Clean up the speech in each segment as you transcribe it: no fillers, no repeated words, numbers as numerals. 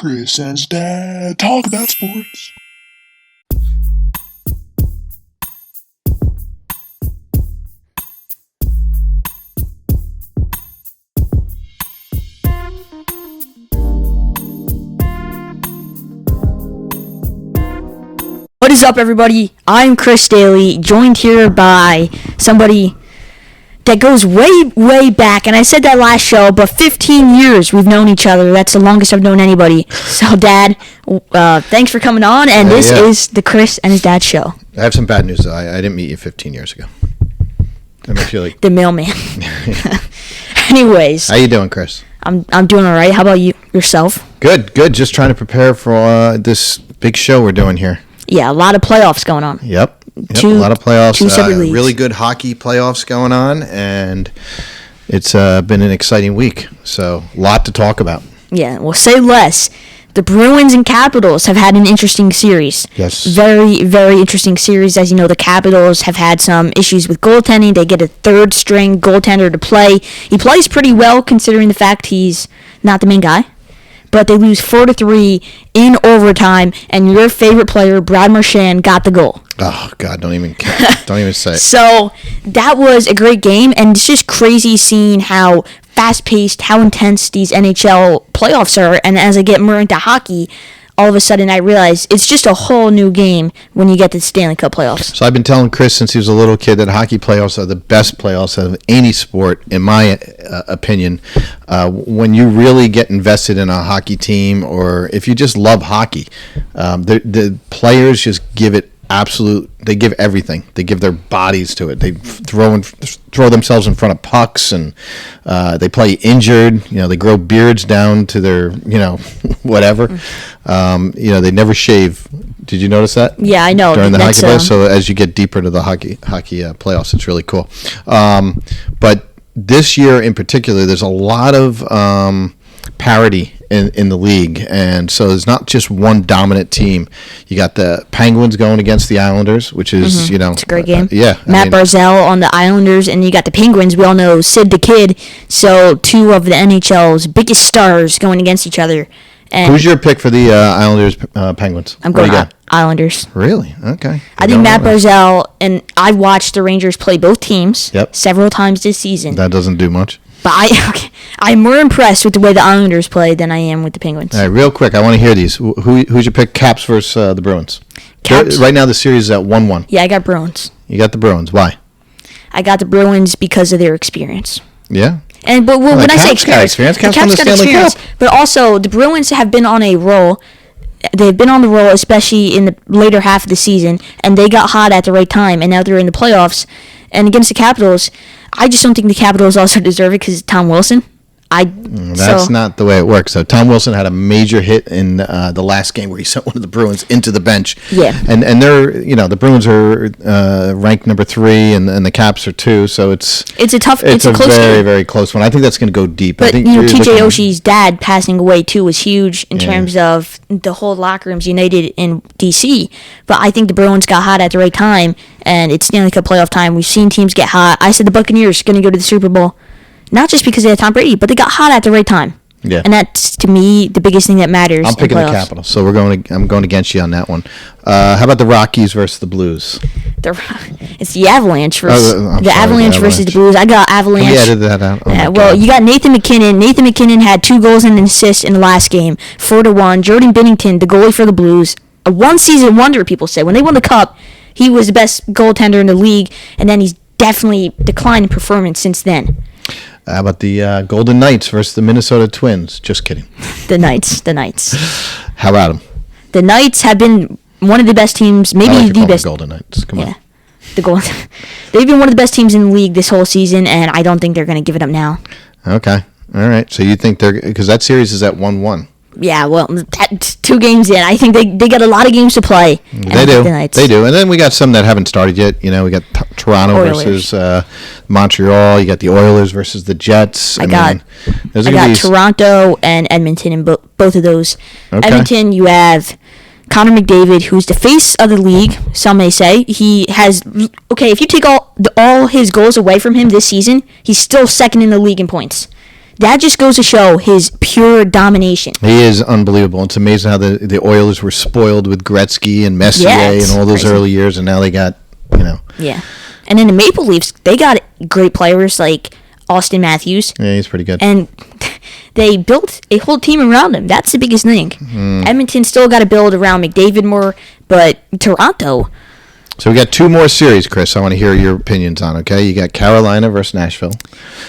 Chris and his dad talk about sports. What is up, everybody? I'm Chris Dailey, joined here by somebody that goes way, way back, and I said that last show, but 15 years we've known each other. That's the longest I've known anybody. So, Dad, thanks for coming on, and this is the Chris and his dad show. I have some bad news, though. I didn't meet you 15 years ago. I makes you like the mailman. Anyways. How you doing, Chris? I'm doing all right. How about you yourself? Good. Just trying to prepare for this big show we're doing here. Yeah, a lot of playoffs going on. Yep, a lot of playoffs. Really good hockey playoffs going on, and it's been an exciting week. So, a lot to talk about. Yeah, well, say less. The Bruins and Capitals have had an interesting series. Yes. Very, very interesting series. As you know, the Capitals have had some issues with goaltending. They get a third-string goaltender to play. He plays pretty well, considering the fact he's not the main guy. But they lose 4-3 in overtime, and your favorite player, Brad Marchand, got the goal. Oh God! Don't even say it. So that was a great game, and it's just crazy seeing how fast-paced, how intense these NHL playoffs are. And as I get more into hockey, all of a sudden I realize it's just a whole new game when you get to the Stanley Cup playoffs. So I've been telling Chris since he was a little kid that hockey playoffs are the best playoffs of any sport, in my opinion. When you really get invested in a hockey team, or if you just love hockey, the players just give it they give everything. They give their bodies to it. They throw themselves in front of pucks, and they play injured. They grow beards down to their whatever. They never shave. Did you notice that? Yeah, I know. During the hockey playoffs. So as you get deeper into the hockey playoffs, it's really cool. But this year in particular, there's a lot of parity in the league, and so there's not just one dominant team. You got the Penguins going against the Islanders, which is it's a great game. Matt Barzal on the Islanders, and you got the Penguins. We all know Sid the Kid. So two of the NHL's biggest stars going against each other. And who's your pick for the Islanders Penguins? I'm going Islanders. Really? Okay. I think Matt Barzal, and I've watched the Rangers play both teams several times this season. That doesn't do much. But I'm more impressed with the way the Islanders play than I am with the Penguins. All right, real quick, I want to hear these. Who's your pick? Caps versus the Bruins. Caps? Right now the series is at 1-1. Yeah, I got Bruins. You got the Bruins. Why? I got the Bruins because of their experience. Yeah? But when I say experience, Caps won the Stanley Cup. But also, the Bruins have been on a roll. They've been on the roll, especially in the later half of the season, and they got hot at the right time, and now they're in the playoffs. And against the Capitals, I just don't think the Capitals also deserve it because it's Tom Wilson. That's not the way it works. So Tom Wilson had a major hit in the last game where he sent one of the Bruins into the bench. Yeah, and they're the Bruins are ranked number 3, and the Caps are 2. So it's a close very game. Very close one. I think that's going to go deep. But I think TJ Oshie's dad passing away too was huge in terms of the whole locker rooms united in DC. But I think the Bruins got hot at the right time, and it's Stanley Cup playoff time. We've seen teams get hot. I said the Buccaneers are going to go to the Super Bowl. Not just because they had Tom Brady, but they got hot at the right time. Yeah. And that's, to me, the biggest thing that matters. I'm picking the Capitals, so I'm going against you on that one. How about the Rockies versus the Blues? It's the Avalanche versus Avalanche versus the Blues. I got Avalanche. We edited that out. You got Nathan McKinnon. Nathan McKinnon had 2 goals and an assist in the last game, 4-1. Jordan Binnington, the goalie for the Blues, a one-season wonder, people say. When they won the Cup, he was the best goaltender in the league, and then he's definitely declined in performance since then. How about the Golden Knights versus the Minnesota Twins? Just kidding. The Knights. How about them? The Knights have been one of the best teams, maybe the best. The Golden Knights. Come on. They've been one of the best teams in the league this whole season, and I don't think they're going to give it up now. Okay. All right. So you think because that series is at 1-1. Yeah, well, 2 games in. I think they got a lot of games to play. They do. And then we got some that haven't started yet. We got Toronto versus Montreal. You got the Oilers versus the Jets. I got Toronto and Edmonton in both of those. Okay. Edmonton, you have Connor McDavid, who's the face of the league, some may say. He has, if you take all his goals away from him this season, he's still second in the league in points. That just goes to show his pure domination. He is unbelievable. It's amazing how the Oilers were spoiled with Gretzky and Messier and all those early years, and now they got, Yeah. And then the Maple Leafs, they got great players like Austin Matthews. Yeah, he's pretty good. And they built a whole team around him. That's the biggest thing. Edmonton still got to build around McDavid more, but Toronto... So we got 2 more series, Chris. I want to hear your opinions on. Okay, you got Carolina versus Nashville.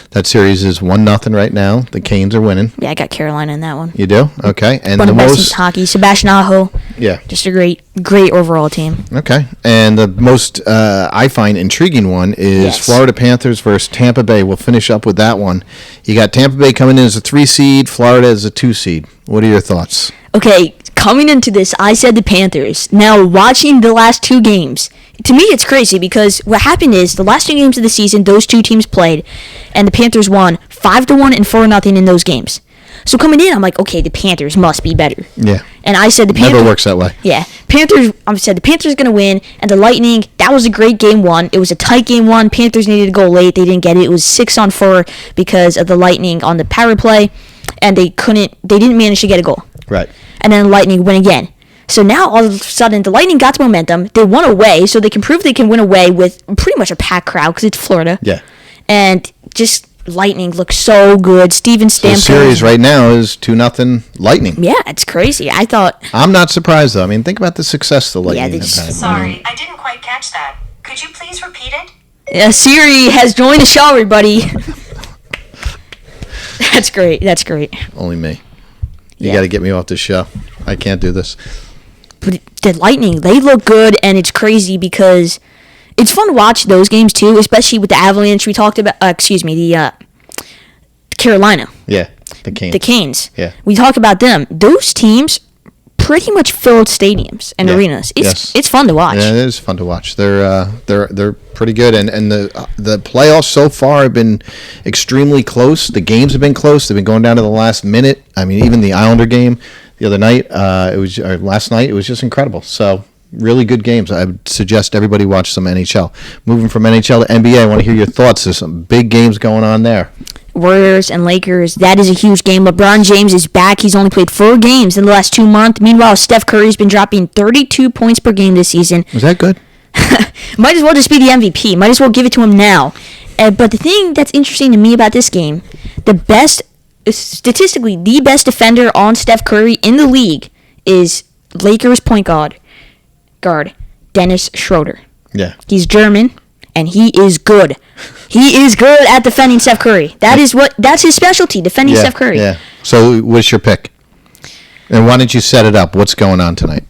That series is 1-0 right now. The Canes are winning. Yeah, I got Carolina in that one. You do? Okay, and One the of the best most in hockey. Sebastian Aho. Yeah, just a great overall team. Okay, and the most I find intriguing one is Florida Panthers versus Tampa Bay. We'll finish up with that one. You got Tampa Bay coming in as a 3 seed, Florida as a 2 seed. What are your thoughts? Okay, coming into this, I said the Panthers. Now, watching the last 2 games, to me, it's crazy because what happened is the last 2 games of the season, those 2 teams played, and the Panthers won 5-1 and 4-0 in those games. So coming in, I'm like, okay, the Panthers must be better. Yeah. And I said the Panthers... Never works that way. Yeah. I said the Panthers are going to win, and the Lightning, that was a great game 1. It was a tight game 1. Panthers needed to go late. They didn't get it. It was 6-4 because of the Lightning on the power play, and they didn't manage to get a goal. Right. And then the Lightning win again. So now, all of a sudden, the Lightning got momentum. They won away, so they can prove they can win away with pretty much a packed crowd because it's Florida. Yeah. And just Lightning looks so good. Steven Stamkos. The series right now is 2-0 Lightning. Yeah, it's crazy. I'm not surprised, though. I mean, think about the success the Lightning have had. Sorry, I didn't quite catch that. Could you please repeat it? Siri has joined the show, everybody. That's great. Only me. You got to get me off the show. I can't do this. But the Lightning, they look good, and it's crazy because it's fun to watch those games too, especially with the Avalanche we talked about. The Carolina. Yeah, the Canes. The Canes. Yeah. We talk about them. Those teams pretty much filled stadiums and arenas. It's fun to watch. Yeah, it is fun to watch. They're pretty good, and the playoffs so far have been extremely close. The games have been close. They've been going down to the last minute. I mean, even the Islander game the other night, last night, it was just incredible. So really good games. I would suggest everybody watch some NHL. Moving from NHL to NBA, I want to hear your thoughts. There's some big games going on there. Warriors and Lakers, that is a huge game. LeBron James is back. He's only played 4 games in the last 2 months. Meanwhile, Steph Curry's been dropping 32 points per game this season. Was that good? Might as well just be the MVP. Might as well give it to him now. But the thing that's interesting to me about this game, statistically, the best defender on Steph Curry in the league is Lakers point guard Dennis Schroeder. Yeah. He's German, and he is good. He is good at defending Steph Curry. That's his specialty, defending Steph Curry. Yeah. So what's your pick? And why don't you set it up? What's going on tonight?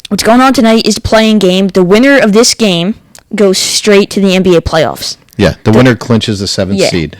What's going on tonight is the playing game. The winner of this game goes straight to the NBA playoffs. Yeah, the winner clinches the 7th seed.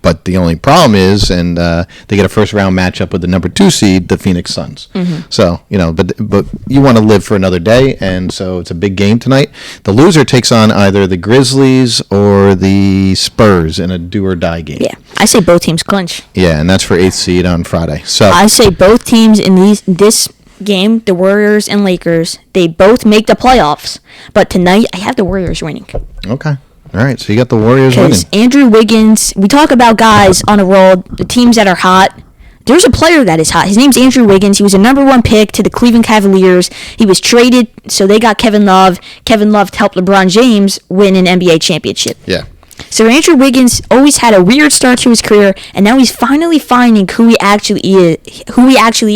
But the only problem is, they get a first round matchup with the number 2 seed, the Phoenix Suns. Mm-hmm. So, but you want to live for another day, and so it's a big game tonight. The loser takes on either the Grizzlies or the Spurs in a do or die game. Yeah, I say both teams clinch. Yeah, and that's for 8th seed on Friday. So I say both teams in this game, the Warriors and Lakers, they both make the playoffs. But tonight, I have the Warriors winning. Okay. All right, so you got the Warriors winning. Because Andrew Wiggins, we talk about guys on a roll, the teams that are hot. There's a player that is hot. His name's Andrew Wiggins. He was a number 1 pick to the Cleveland Cavaliers. He was traded, so they got Kevin Love. Kevin Love helped LeBron James win an NBA championship. Yeah. So Andrew Wiggins always had a weird start to his career, and now he's finally finding who he actually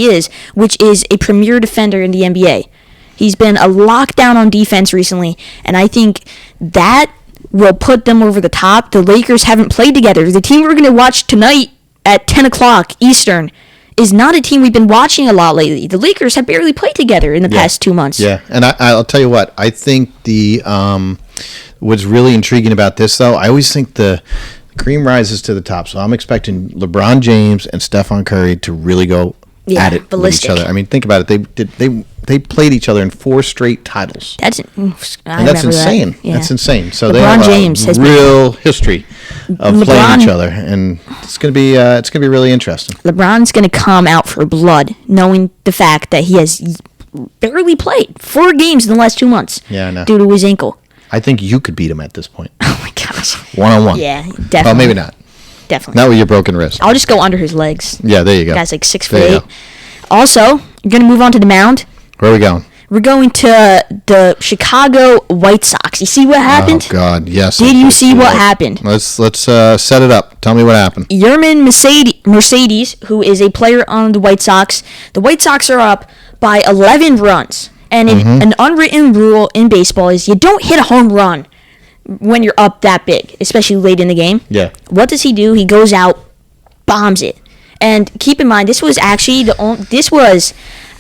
is, which is a premier defender in the NBA. He's been a lockdown on defense recently, and I think that will put them over the top. The Lakers haven't played together. The team we're going to watch tonight at 10 o'clock Eastern is not a team we've been watching a lot lately. The Lakers have barely played together in the past 2 months. Yeah, and I'll tell you what. I think what's really intriguing about this, though, I always think the cream rises to the top. So I'm expecting LeBron James and Stephon Curry to really go at it ballistic with each other. I mean, think about it. They played each other in 4 straight titles. That's insane. That. Yeah. That's insane. So LeBron they have James a real history of playing each other, and it's gonna be really interesting. LeBron's gonna come out for blood, knowing the fact that he has barely played 4 games in the last 2 months. Yeah, I know. Due to his ankle. I think you could beat him at this point. Oh my gosh. 1-on-1. Yeah, definitely. Well, maybe not. definitely. Not with your broken wrist. I'll just go under his legs. Yeah, there you go. Guy's like 6'8". There you go. Also, you're going to move on to the mound. Where are we going? We're going to the Chicago White Sox. You see what happened? Oh, God, yes. Did you see what happened? Let's set it up. Tell me what happened. Yerman Mercedes, who is a player on the White Sox are up by 11 runs. And an unwritten rule in baseball is you don't hit a home run when you're up that big, especially late in the game. Yeah. What does he do? He goes out, bombs it. And keep in mind, this was actually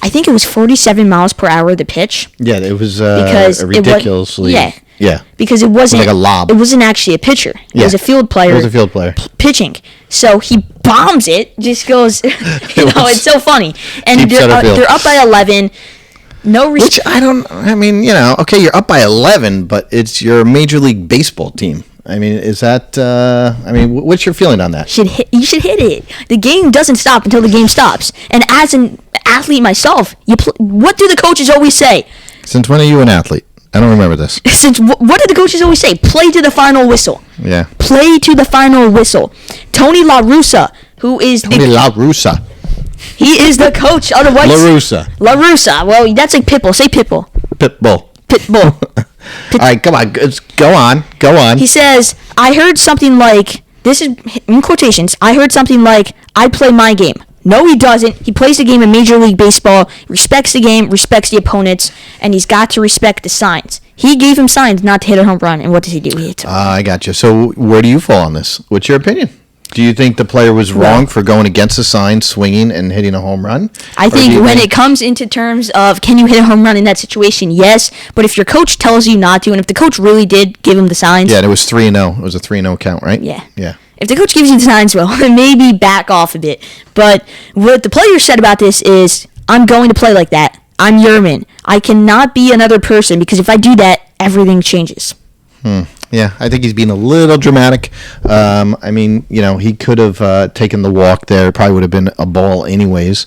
I think it was 47 miles per hour, the pitch. Yeah, it was because ridiculously. Yeah. Because it wasn't like a lob. It wasn't actually a pitcher. It was a field player. It was a field player Pitching. So he bombs it. Just goes. It's so funny. And they're up by 11. No Which okay, you're up by 11, but it's your Major League Baseball team. I mean, is that? What's your feeling on that? You should hit it. The game doesn't stop until the game stops. And as an athlete myself, what do the coaches always say? Since when are you an athlete? I don't remember this. What do the coaches always say? Play to the final whistle. Yeah. Play to the final whistle. Tony La Russa, who is La Russa. He is the coach of the White Sox. La Russa. Well, that's like Pitbull. Say Pitbull. Pitbull. All right, come on. Go on. He says, I heard something like, this is in quotations, I heard something like, I play my game. No, he doesn't. He plays the game in Major League Baseball, respects the game, respects the opponents, and he's got to respect the signs. He gave him signs not to hit a home run, and what does he do? He hits a home run. I got you. So where do you fall on this? What's your opinion? Do you think the player was wrong for going against the sign, swinging, and hitting a home run? I think when it comes into terms of can you hit a home run in that situation, yes. But if your coach tells you not to, and if the coach really did give him the signs. Yeah, and it was 3-0. It was a 3-0 count, right? Yeah. Yeah. If the coach gives you the signs, well, then maybe back off a bit. But what the player said about this is, I'm going to play like that. I'm Yerman. I cannot be another person because if I do that, everything changes. Yeah, I think he's being a little dramatic. He could have taken the walk there. It probably would have been a ball anyways.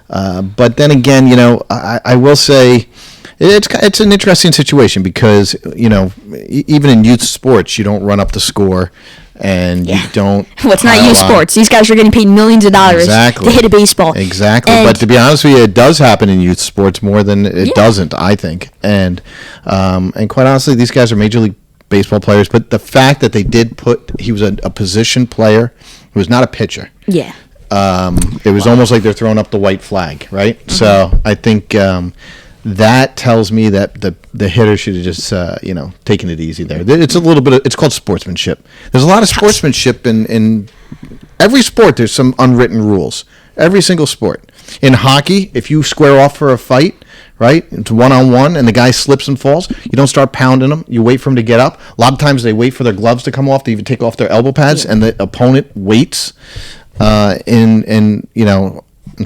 But then again, I will say it's an interesting situation because, even in youth sports, you don't run up the score and you don't. Well, it's not youth sports. These guys are getting paid millions of dollars to hit a baseball. Exactly. But to be honest with you, it does happen in youth sports more than it doesn't, I think. And quite honestly, these guys are Major League Baseball players, but the fact that they did he was a position player who was not a pitcher. Yeah. It was almost like they're throwing up the white flag, right? Mm-hmm. So I think that tells me that the hitter should have just taken it easy there. It's a little bit. It's called sportsmanship. There's a lot of sportsmanship in every sport. There's some unwritten rules. Every single sport. In hockey, if you square off for a fight, right, it's 1-on-1, and the guy slips and falls, you don't start pounding him. You wait for him to get up. A lot of times they wait for their gloves to come off. They even take off their elbow pads, and the opponent waits. In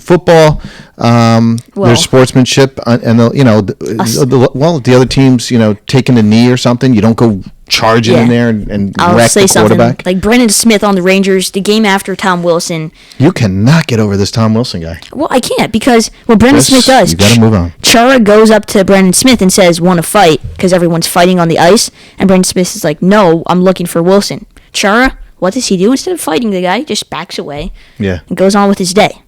football, there's sportsmanship, and the other team's taking a knee or something. You don't go charging in there and wreck the quarterback. Like Brendan Smith on the Rangers, the game after Tom Wilson. You cannot get over this Tom Wilson guy. Well, I can't because what Brendan Smith does. You got to move on. Chara goes up to Brendan Smith and says, "Want to fight?" Because everyone's fighting on the ice, and Brendan Smith is like, "No, I'm looking for Wilson." Chara, what does he do instead of fighting the guy? He just backs away. Yeah. And goes on with his day.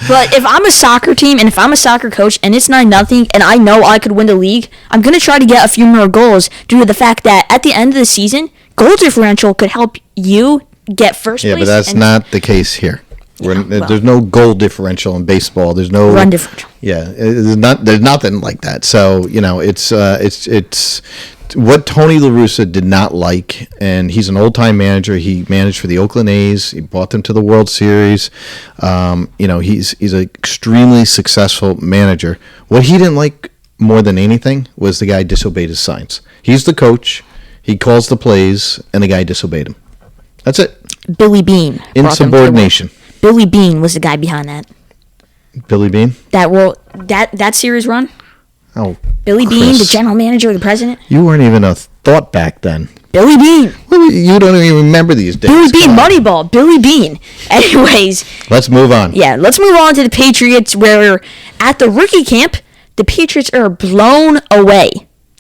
But if I'm a soccer team and if I'm a soccer coach and it's 9-0 and I know I could win the league, I'm going to try to get a few more goals due to the fact that at the end of the season, goal differential could help you get first place. Yeah, but that's not the case here. There's no goal differential in baseball. There's no run differential. Yeah, there's nothing like that. So, it's what Tony La Russa did not like, and he's an old-time manager. He managed for the Oakland A's. He brought them to the World Series. He's an extremely successful manager. What he didn't like more than anything was the guy disobeyed his signs. He's the coach. He calls the plays, and the guy disobeyed him. That's it. Billy Beane. Insubordination. Billy Beane was the guy behind that. Billy Beane? That series run? Oh, Billy Chris. Beane, the general manager of the president? You weren't even a thought back then. Billy Beane. You don't even remember these days. Billy Beane, Moneyball. Billy Beane. Anyways. Let's move on. Yeah, let's move on to the Patriots, where at the rookie camp, the Patriots are blown away.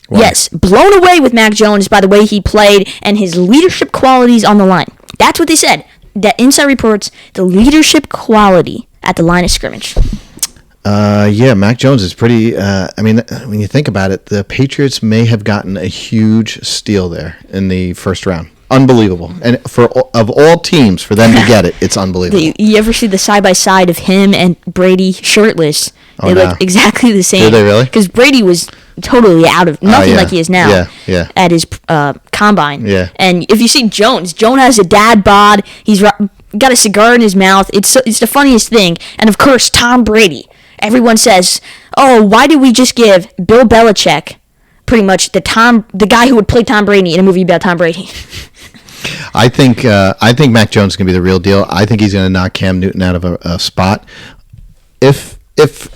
Why? Yes, blown away with Mac Jones by the way he played and his leadership qualities on the line. That's what they said. Inside reports the leadership quality at the line of scrimmage. Yeah, Mac Jones is pretty. When you think about it, the Patriots may have gotten a huge steal there in the first round. Unbelievable, and of all teams, for them to get it, it's unbelievable. You ever see the side by side of him and Brady shirtless? They look exactly the same. Did they really? Because Brady was totally out of nothing like he is now. Yeah. At his combine. Yeah. And if you see Jones has a dad bod. He's got a cigar in his mouth. It's the funniest thing. And of course, Tom Brady. Everyone says, "Oh, why did we just give Bill Belichick, pretty much the guy who would play Tom Brady in a movie about Tom Brady?" I think Mac Jones is going to be the real deal. I think he's going to knock Cam Newton out of a spot. If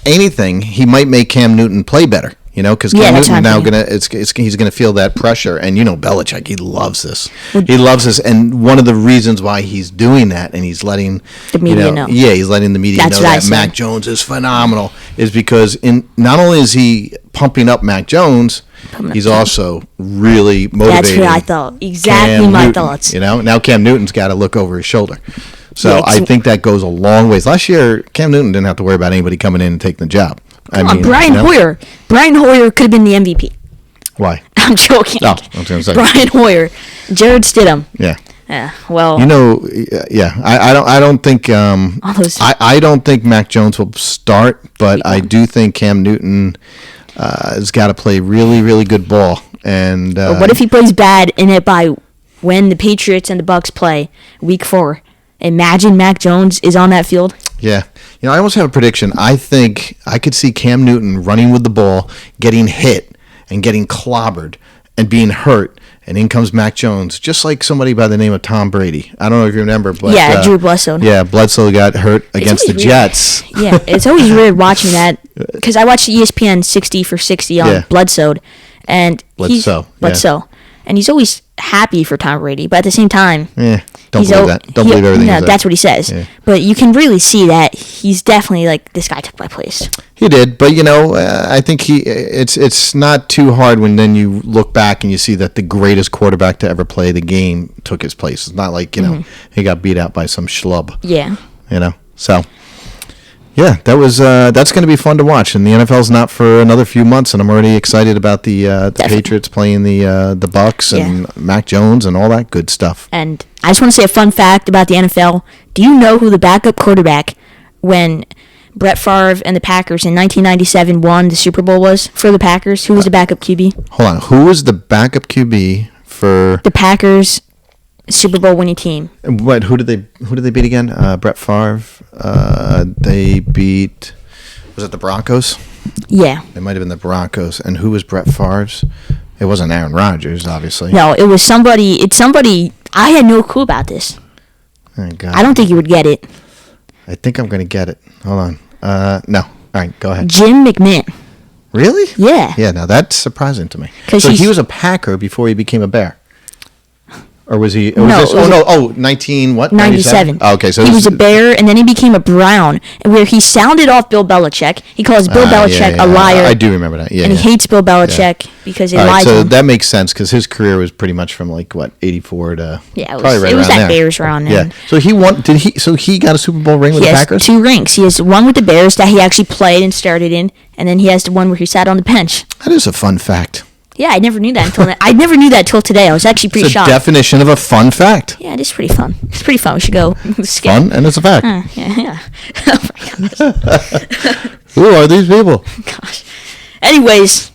anything, he might make Cam Newton play better. Because Cam Newton now he's gonna feel that pressure, and Belichick, he loves this. He loves this, and one of the reasons why he's doing that, and he's letting the media know. Yeah, he's letting the media know that Mac Jones is phenomenal, is because not only is he pumping up Mac Jones, he's also really motivating. That's what I thought. Exactly my thoughts. Now Cam Newton's got to look over his shoulder. So I think that goes a long ways. Last year, Cam Newton didn't have to worry about anybody coming in and taking the job. Brian Hoyer. Brian Hoyer could have been the MVP. Why? I'm joking. No, I was going to say Brian Hoyer, Jared Stidham. Yeah. Well. I don't think. I don't think Mac Jones will start, but I do think Cam Newton has got to play really, really good ball. And what if he plays bad in it by when the Patriots and the Bucks play Week 4? Imagine Mac Jones is on that field. Yeah. I almost have a prediction. I think I could see Cam Newton running with the ball, getting hit, and getting clobbered, and being hurt, and in comes Mac Jones, just like somebody by the name of Tom Brady. I don't know if you remember, but Drew Bledsoe. Yeah, Bledsoe got hurt against the Jets. Yeah, it's always weird watching that, because I watched the ESPN 60 for 60 on Bledsoe, and Bledsoe, and he's always happy for Tom Brady, but at the same time, don't believe that. Don't believe everything. No, that's what he says. Yeah. But you can really see that he's definitely like, this guy took my place. He did, but I think it's not too hard when then you look back and you see that the greatest quarterback to ever play the game took his place. It's not like he got beat out by some schlub. Yeah. So. Yeah, that's going to be fun to watch, and the NFL's not for another few months, and I'm already excited about the Patriots playing the Bucks and Mac Jones and all that good stuff. And I just want to say a fun fact about the NFL. Do you know who the backup quarterback when Brett Favre and the Packers in 1997 won the Super Bowl was for the Packers? Who was the backup QB? Hold on, who was the backup QB for the Packers Super Bowl winning team? What? Who did they beat again? Brett Favre. They beat. Was it the Broncos? Yeah. It might have been the Broncos. And who was Brett Favre's? It wasn't Aaron Rodgers, obviously. No, it was somebody. It's somebody. I had no clue about this. Oh, God. I don't think you would get it. I think I'm going to get it. Hold on. No. All right, go ahead. Jim McMahon. Really? Yeah. Yeah. Now that's surprising to me. So he was a Packer before he became a Bear. Or was he? No, 97. Oh, okay, so he was a Bear, and then he became a Brown, where he sounded off Bill Belichick. He calls Bill Belichick a liar. I do remember that. Yeah, and he hates Bill Belichick because he lied to him. So that makes sense because his career was pretty much from 84 to it was that Bears run. Yeah. So he won. So he got a Super Bowl ring with the Packers. He has 2 rings. He has one with the Bears that he actually played and started in, and then he has the one where he sat on the bench. That is a fun fact. Yeah, I never knew that until today. I was actually pretty shocked. It's a definition of a fun fact. Yeah, it is pretty fun. It's pretty fun. We should go. Fun, and it's a fact. Yeah. Oh my gosh. Who are these people? Gosh. Anyways,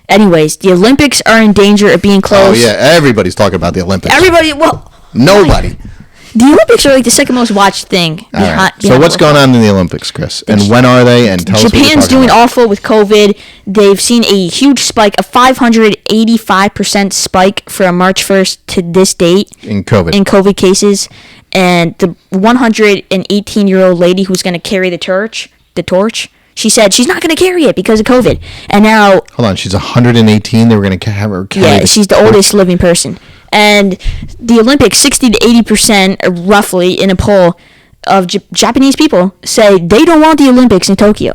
the Olympics are in danger of being closed. Oh yeah, everybody's talking about the Olympics. Nobody. The Olympics are like the second most watched thing. So what's going on in the Olympics, Chris? And when are they? And tell us what Japan's doing awful with COVID. They've seen a huge spike, a 585% spike from March 1st to this date. In COVID cases. And the 118-year-old lady who's going to carry the torch, she said she's not going to carry it because of COVID. And now... Hold on, she's 118. They were going to have her carry Yeah, she's the oldest living person. And the Olympics, 60 to 80%, roughly, in a poll of Japanese people say they don't want the Olympics in Tokyo.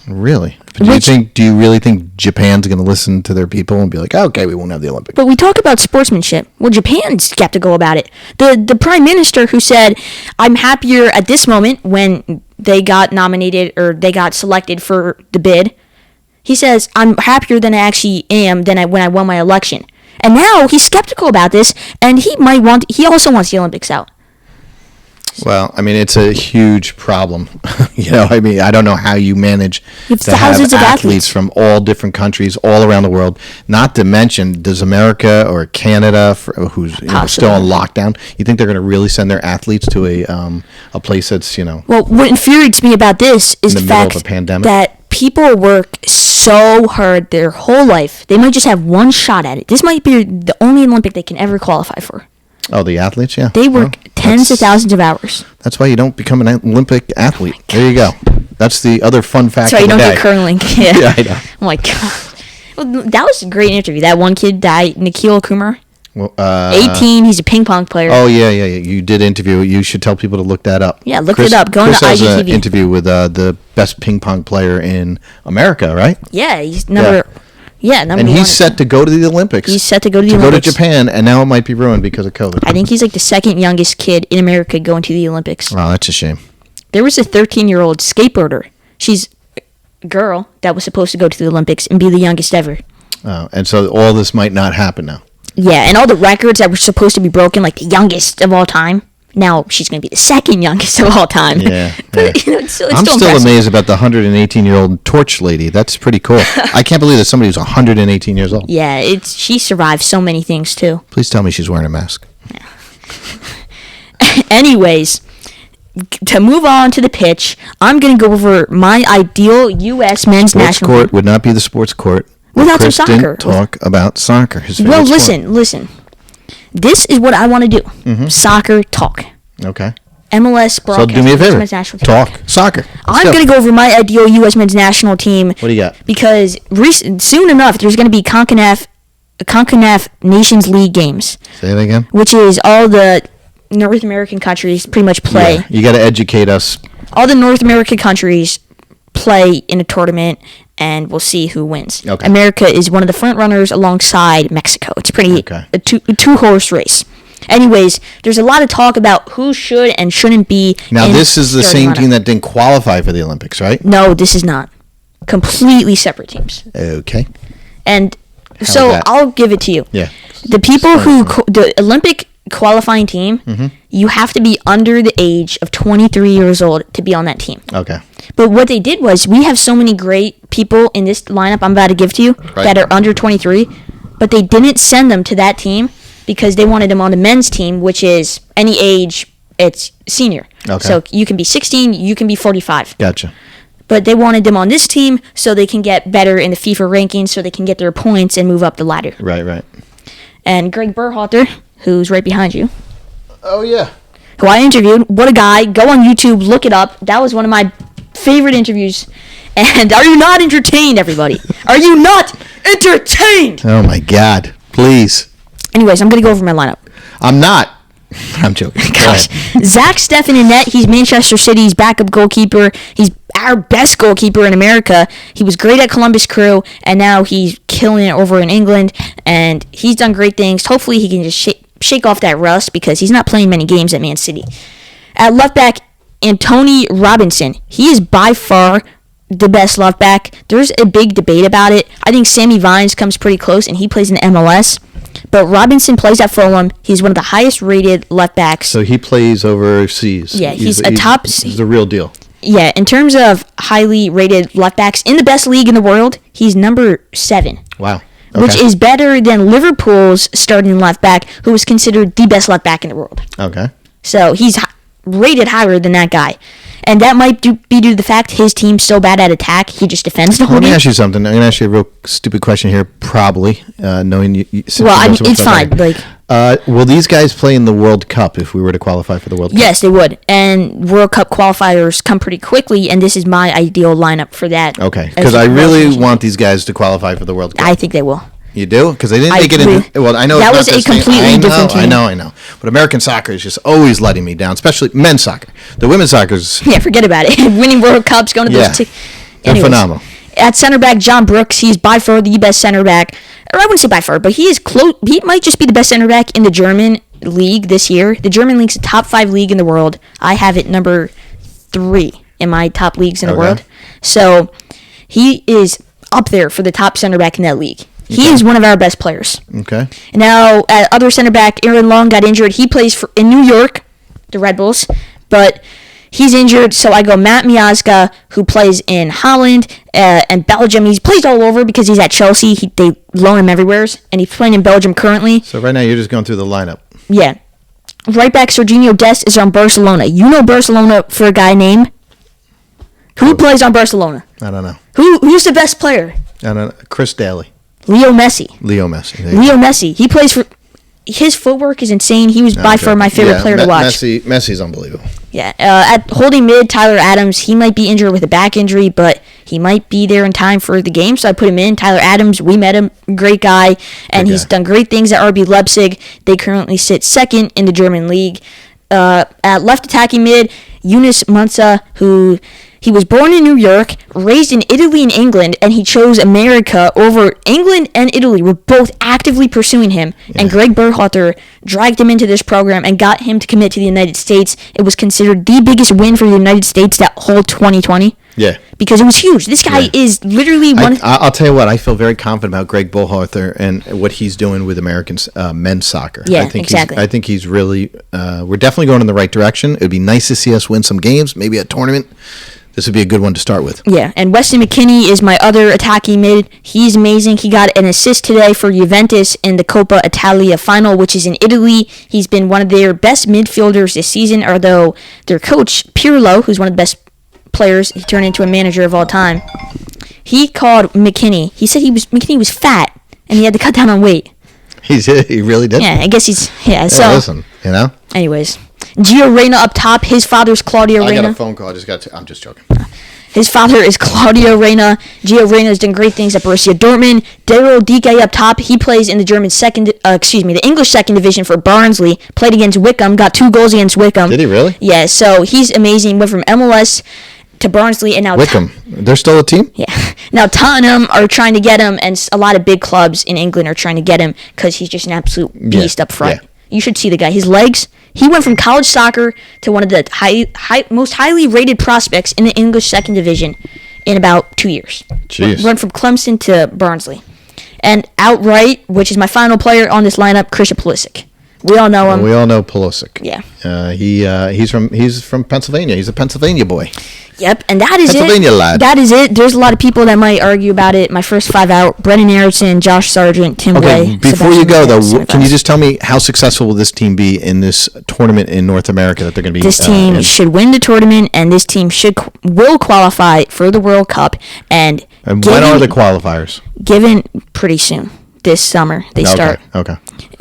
Really? But do you really think Japan's going to listen to their people and be like, oh, okay, we won't have the Olympics? But we talk about sportsmanship. Well, Japan's skeptical about it. The prime minister who said, I'm happier at this moment when they got nominated or they got selected for the bid. He says, I'm happier than I actually am when I won my election. And now he's skeptical about this, and he also wants the Olympics out. Well, I mean, it's a huge problem. I don't know how you manage to have athletes from all different countries all around the world. Not to mention, does America or Canada, who's still on lockdown, you think they're going to really send their athletes to a place that's, Well, what infuriates me about this is the fact that people work so hard their whole life. They might just have one shot at it. This might be the only Olympic they can ever qualify for. Oh, the athletes, yeah. They work tens of thousands of hours. That's why you don't become an Olympic athlete. There you go. That's the other fun fact. That's why you don't do curling. Yeah. Yeah, I know. Oh my god. Well, that was a great interview. That one kid died, Nikhil Kumar. Well, 18. He's a ping pong player. Oh yeah. You did interview. You should tell people to look that up. Yeah, look it up. Go on to Chris has IGTV. an interview with the best ping pong player in America, right? Yeah, he's number. Yeah, number and one. he's set to go to the Olympics. He's set to go to the Olympics. Go to Japan, and now it might be ruined because of COVID. I think he's like the second youngest kid in America going to the Olympics. Wow, that's a shame. There was a 13-year-old skateboarder. She's a girl that was supposed to go to the Olympics and be the youngest ever. Oh, and so all this might not happen now. Yeah, and all the records that were supposed to be broken, like the youngest of all time, now she's going to be the second youngest of all time. Yeah. But, it's I'm still amazed about the 118-year-old torch lady. That's pretty cool. I can't believe that somebody who's 118 years old. Yeah, she survived so many things, too. Please tell me she's wearing a mask. Yeah. Anyways, to move on to the pitch, I'm going to go over my ideal U.S. men's national Sports court would not be the sports court without Chris some soccer. Didn't talk about soccer. Well, listen. This is what I want to do. Mm-hmm. Soccer talk. Okay. MLS broadcast. So do me a favor. National team. Talk soccer. I'm going to go over my ideal U.S. men's national team. What do you got? Because soon enough, there's going to be CONCACAF Nations League games. Say that again. Which is all the North American countries pretty much play. Yeah, you got to educate us. All the North American countries play in a tournament, and we'll see who wins. Okay. America is one of the front runners alongside Mexico. It's a two-horse race. Anyways, there's a lot of talk about who should and shouldn't be. Now, this is the same team that didn't qualify for the Olympics, right? No, this is not. Completely separate teams. Okay. And so I'll give it to you. Yeah. The people the Olympic qualifying team, you have to be under the age of 23 years old to be on that team. Okay. But what they did was, we have so many great people in this lineup I'm about to give to you that are under 23, but they didn't send them to that team because they wanted them on the men's team, which is any age, it's senior. Okay. So you can be 16, you can be 45. Gotcha. But they wanted them on this team so they can get better in the FIFA rankings, so they can get their points and move up the ladder. Right. And Greg Berhalter, who's right behind you. Oh, yeah. Who I interviewed. What a guy. Go on YouTube, look it up. That was one of my favorite interviews. And are you not entertained, everybody? Are you not entertained? Oh, my God. Please. Anyways, I'm going to go over my lineup. I'm not. I'm joking. Gosh. Zach Steffen in net. He's Manchester City's backup goalkeeper. He's our best goalkeeper in America. He was great at Columbus Crew, and now he's killing it over in England, and he's done great things. Hopefully he can just shake off that rust, because he's not playing many games at Man City. At left back, Antonee Robinson. He is by far the best left back. There's a big debate about it. I think Sammy Vines comes pretty close, and he plays in the MLS. But Robinson plays at Fulham. He's one of the highest rated left backs. So he plays overseas. Yeah, he's the real deal. Yeah, in terms of highly rated left backs in the best league in the world, he's number 7. Wow. Okay. Which is better than Liverpool's starting left back, who was considered the best left back in the world. Okay. So he's rated higher than that guy. And that might be due to the fact his team's so bad at attack, he just defends the whole game. Let me ask you something. I'm going to ask you a real stupid question here, probably, knowing you. Well, I mean, it's fine. Will these guys play in the World Cup if we were to qualify for the World Cup? Yes, they would. And World Cup qualifiers come pretty quickly, and this is my ideal lineup for that. Okay, because I really want these guys to qualify for the World Cup. I think they will. You do? Because they didn't make it in. Well, I know that was a completely different team. I know. But American soccer is just always letting me down, especially men's soccer. The women's soccer is. Yeah, forget about it. Winning World Cups, going to those. They're phenomenal. At center back, John Brooks. He's by far the best center back. Or I wouldn't say by far, but he is close. He might just be the best center back in the German league this year. The German league's a top 5 league in the world. I have it number 3 in my top leagues in the world. So he is up there for the top center back in that league. He is one of our best players. Okay. Now, at other center back, Aaron Long got injured. He plays in New York, the Red Bulls, but he's injured, so I go Matt Miazga, who plays in Holland and Belgium. He plays all over because he's at Chelsea. They loan him everywhere, and he's playing in Belgium currently. So right now you're just going through the lineup. Yeah. Right back, Serginho Dest is on Barcelona. You know Barcelona for a guy named? Who plays on Barcelona? I don't know. Who's the best player? I don't know. Chris Dailey. Leo Messi. Messi. He plays for... His footwork is insane. He was by far my favorite player to watch. Messi's unbelievable. Yeah. At holding mid, Tyler Adams, he might be injured with a back injury, but he might be there in time for the game, so I put him in. Tyler Adams, we met him, great guy, and he's done great things at RB Leipzig. They currently sit second in the German league. At left attacking mid, Yunus Munsa, who... He was born in New York, raised in Italy and England, and he chose America over England and Italy. Were both actively pursuing him, and Greg Berhalter dragged him into this program and got him to commit to the United States. It was considered the biggest win for the United States that whole 2020. Yeah. Because it was huge. This guy is literally one. I'll tell you what. I feel very confident about Greg Berhalter and what he's doing with American men's soccer. Yeah, exactly. I think he's really. We're definitely going in the right direction. It would be nice to see us win some games, maybe a tournament. This would be a good one to start with. Yeah, and Wesley Mckinney is my other attacking mid. He's amazing. He got an assist today for Juventus in the Coppa Italia final, which is in Italy. He's been one of their best midfielders this season, although their coach, Pirlo, who's one of the best players, he turned into a manager of all time. He called McKinney. He said McKinney was fat, and he had to cut down on weight. He really did? Yeah, I guess he's... Yeah, so... Listen, Anyways... Gio Reyna up top. His father's Claudio Reyna. I got a phone call. I'm just joking. His father is Claudio Reyna. Gio Reyna has done great things at Borussia Dortmund. Daryl Dike up top. He plays in the the English second division for Barnsley. Played against Wickham. Got 2 goals against Wickham. Did he really? Yeah. So he's amazing. Went from MLS to Barnsley and now Wickham. They're still a team? Yeah. Now Tottenham are trying to get him, and a lot of big clubs in England are trying to get him because he's just an absolute beast up front. Yeah. You should see the guy. His legs. He went from college soccer to one of the most highly rated prospects in the English second division in about 2 years. Jeez. Went from Clemson to Barnsley. And outright, which is my final player on this lineup, Christian Pulisic. We all know him. We all know Pulisic. Yeah. He's from Pennsylvania. He's a Pennsylvania boy. Yep, and that is Pennsylvania lad. That is it. There's a lot of people that might argue about it. My first 5 out: Brendan Erickson, Josh Sargent, Tim Way. Before you go, though, can you just tell me how successful will this team be in this tournament in North America that they're going to be? This team should win the tournament, and this team will qualify for the World Cup. And when are the qualifiers? Given pretty soon. This summer they start. Okay.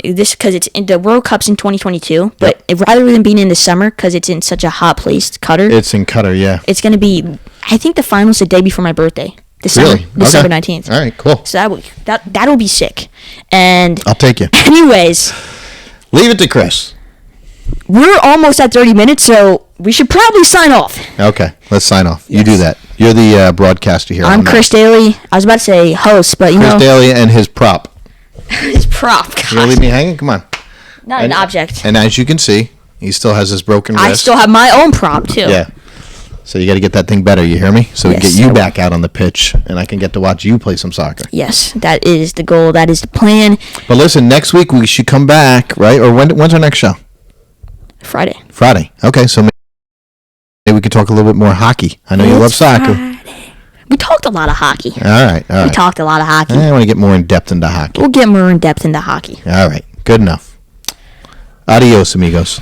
This because it's in the World Cup's in 2022, but rather than being in the summer because it's in such a hot place, Qatar. It's in Qatar, yeah. It's going to be. I think the finals the day before my birthday. December 19th. All right, cool. So that'll be sick. And I'll take you. Anyways, leave it to Chris. We're almost at 30 minutes, so we should probably sign off. Okay, let's sign off. Yes. You do that. You're the broadcaster here. I'm Chris Dailey. I was about to say host, but Chris Dailey and his prop. His prop. Gosh. You gonna leave me hanging? Come on. Not an object. And as you can see, he still has his broken wrist. I still have my own prop too. Yeah. So you got to get that thing better. You hear me? So we can get you back out on the pitch, and I can get to watch you play some soccer. Yes, that is the goal. That is the plan. But listen, next week we should come back, right? Or when's our next show? Friday. Okay, so maybe we could talk a little bit more hockey. I know you love soccer. Friday. We talked a lot of hockey. All right. We talked a lot of hockey. I want to get more in depth into hockey. We'll get more in depth into hockey. All right, good enough. Adios, amigos.